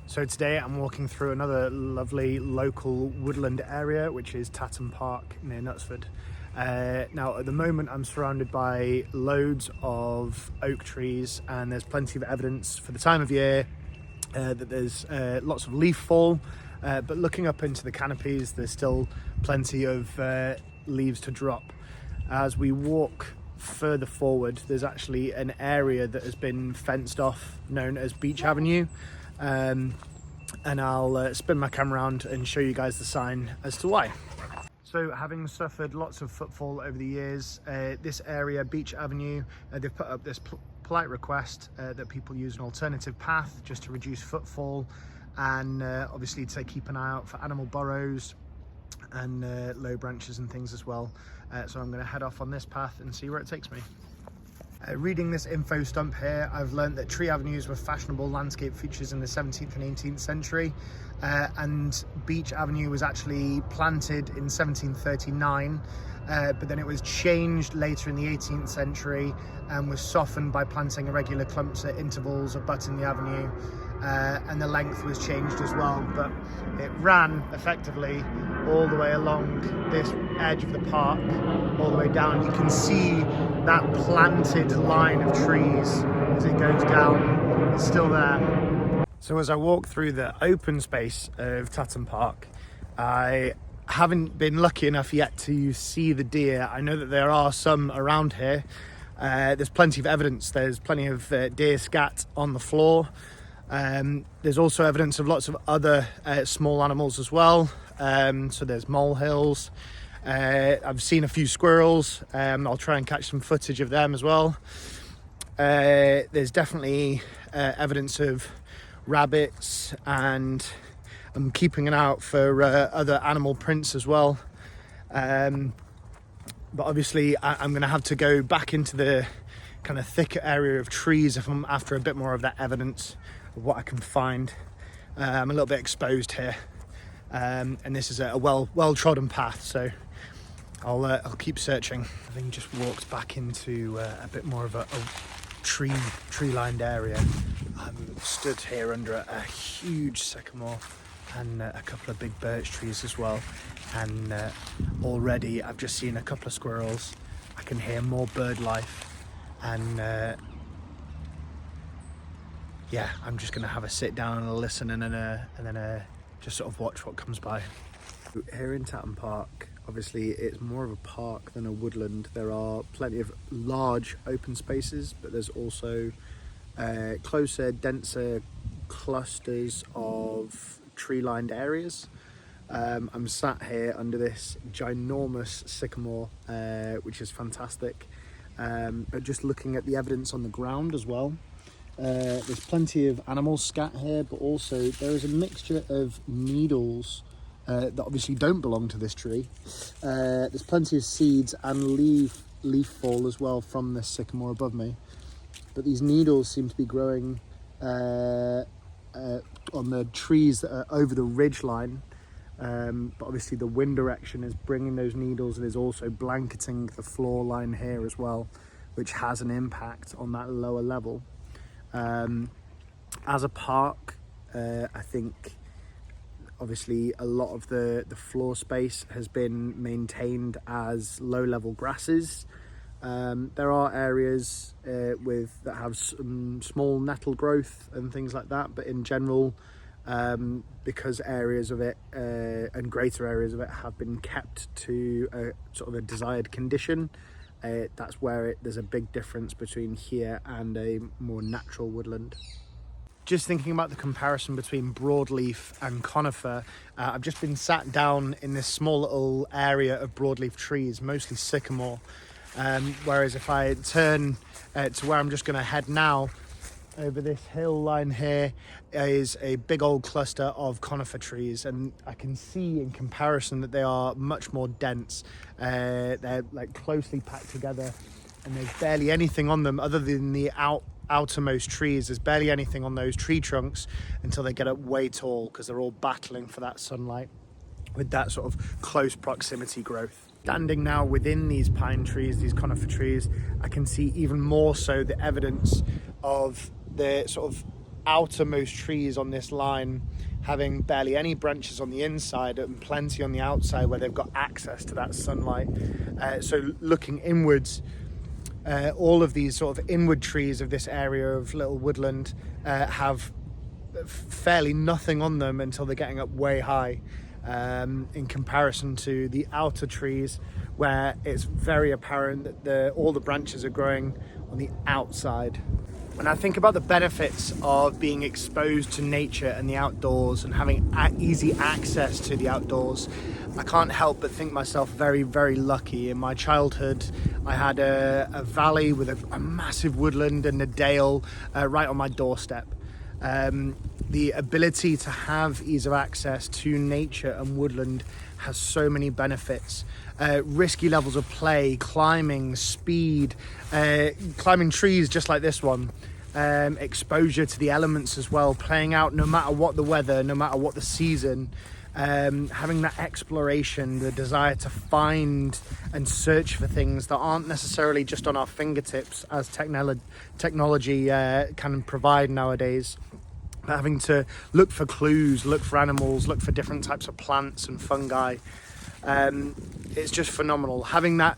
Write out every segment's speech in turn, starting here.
So today I'm walking through another lovely local woodland area, which is Tatton Park near Knutsford. Now at the moment I'm surrounded by loads of oak trees, and there's plenty of evidence for the time of year that there's lots of leaf fall, but looking up into the canopies there's still plenty of leaves to drop. As we walk further forward, there's actually an area that has been fenced off known as Beach Avenue, and I'll spin my camera around and show you guys the sign as to why. So having suffered lots of footfall over the years, this area, Beach Avenue, they've put up this polite request that people use an alternative path just to reduce footfall, and obviously to keep an eye out for animal burrows and low branches and things as well. So I'm going to head off on this path and see where it takes me. Reading this info stump here, I've learned that tree avenues were fashionable landscape features in the 17th and 18th century, and Beach Avenue was actually planted in 1739, but then it was changed later in the 18th century and was softened by planting irregular clumps at intervals abutting the avenue, and the length was changed as well, but it ran effectively all the way along this edge of the park, all the way down. You can see that planted line of trees as it goes down. It's still there. So as I walk through the open space of Tatton Park, I haven't been lucky enough yet to see the deer. I know that there are some around here. There's plenty of evidence. There's plenty of deer scat on the floor. There's also evidence of lots of other small animals as well. So there's molehills. I've seen a few squirrels. I'll try and catch some footage of them as well. There's definitely evidence of rabbits, and I'm keeping an eye out for other animal prints as well. But obviously I'm going to have to go back into the kind of thicker area of trees if I'm after a bit more of that evidence of what I can find. I'm a little bit exposed here, and this is a well-trodden path, so I'll keep searching. I think just walked back into a bit more of a tree-lined area. I'm stood here under a huge sycamore and a couple of big birch trees as well, and already I've just seen a couple of squirrels. I can hear more bird life, and yeah, I'm just gonna have a sit down and a listen, and then just sort of watch what comes by. Here in Tatton Park, obviously it's more of a park than a woodland. There are plenty of large open spaces, but there's also closer, denser clusters of tree-lined areas. I'm sat here under this ginormous sycamore, which is fantastic, but just looking at the evidence on the ground as well. There's plenty of animal scat here, but also there is a mixture of needles that obviously don't belong to this tree. There's plenty of seeds and leaf fall as well from this sycamore above me, but these needles seem to be growing on the trees that are over the ridge line, but obviously the wind direction is bringing those needles and is also blanketing the floor line here as well, which has an impact on that lower level. As a park, I think obviously a lot of the floor space has been maintained as low-level grasses. There are areas that have some small nettle growth and things like that, but in general, because areas of it and greater areas of it have been kept to a sort of a desired condition, that's where there's a big difference between here and a more natural woodland. Just thinking about the comparison between broadleaf and conifer, I've just been sat down in this small little area of broadleaf trees, mostly sycamore, whereas if I turn to where I'm just going to head now, over this hill line here is a big old cluster of conifer trees, and I can see in comparison that they are much more dense. They're like closely packed together, and there's barely anything on them other than the outermost trees. There's barely anything on those tree trunks until they get up way tall, because they're all battling for that sunlight with that sort of close proximity growth. Standing now within these pine trees, these conifer trees, I can see even more so the evidence of the sort of outermost trees on this line having barely any branches on the inside and plenty on the outside where they've got access to that sunlight. So looking inwards, all of these sort of inward trees of this area of little woodland have fairly nothing on them until they're getting up way high, in comparison to the outer trees where it's very apparent that all the branches are growing on the outside. When I think about the benefits of being exposed to nature and the outdoors and having easy access to the outdoors, I can't help but think myself very, very lucky. In my childhood, I had a valley with a massive woodland and a dale right on my doorstep. The ability to have ease of access to nature and woodland has so many benefits. Risky levels of play, climbing, speed, climbing trees just like this one, exposure to the elements as well, playing out no matter what the weather, no matter what the season, having that exploration, the desire to find and search for things that aren't necessarily just on our fingertips as technology can provide nowadays. Having to look for clues, look for animals, look for different types of plants and fungi. It's just phenomenal. Having that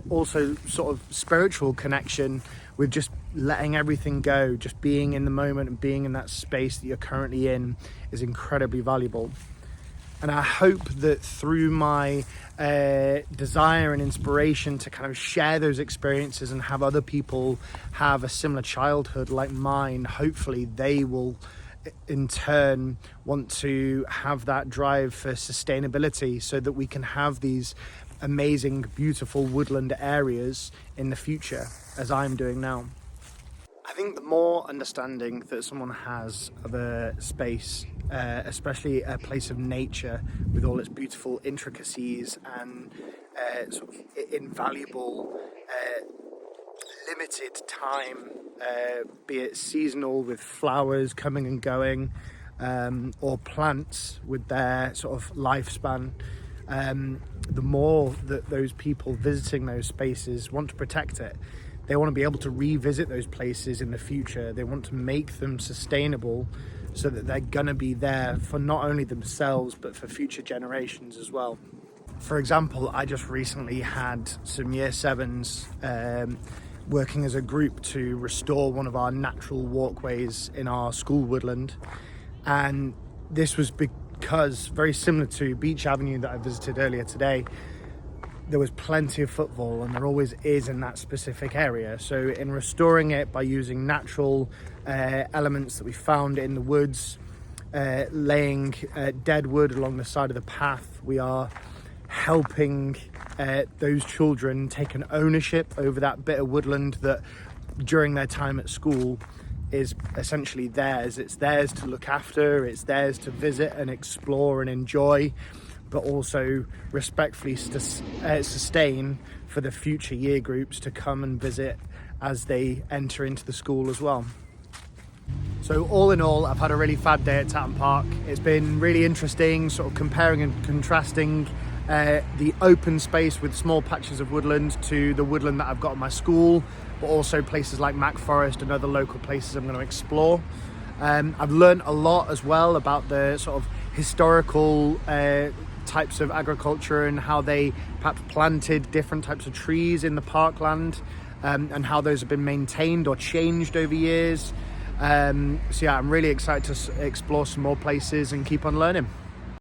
also sort of spiritual connection with just letting everything go, just being in the moment and being in that space that you're currently in is incredibly valuable. And I hope that through my desire and inspiration to kind of share those experiences and have other people have a similar childhood like mine, hopefully they will in turn want to have that drive for sustainability so that we can have these amazing, beautiful woodland areas in the future, as I'm doing now. I think the more understanding that someone has of a space, especially a place of nature with all its beautiful intricacies and sort of invaluable limited time, be it seasonal with flowers coming and going, or plants with their sort of lifespan, the more that those people visiting those spaces want to protect it. They want to be able to revisit those places in the future. They want to make them sustainable so that they're going to be there for not only themselves, but for future generations as well. For example, I just recently had some year 7s working as a group to restore one of our natural walkways in our school woodland. And this was because, very similar to Beach Avenue that I visited earlier today, there was plenty of footfall, and there always is in that specific area. So in restoring it by using natural elements that we found in the woods, laying dead wood along the side of the path, we are helping those children take an ownership over that bit of woodland that during their time at school is essentially theirs. It's theirs to look after, it's theirs to visit and explore and enjoy, but also respectfully sustain for the future year groups to come and visit as they enter into the school as well. So all in all, I've had a really fab day at Tatton Park. It's been really interesting, sort of comparing and contrasting the open space with small patches of woodland to the woodland that I've got at my school, but also places like Mac Forest and other local places I'm going to explore. I've learned a lot as well about the sort of historical types of agriculture and how they perhaps planted different types of trees in the parkland, and how those have been maintained or changed over years. So yeah, I'm really excited to explore some more places and keep on learning.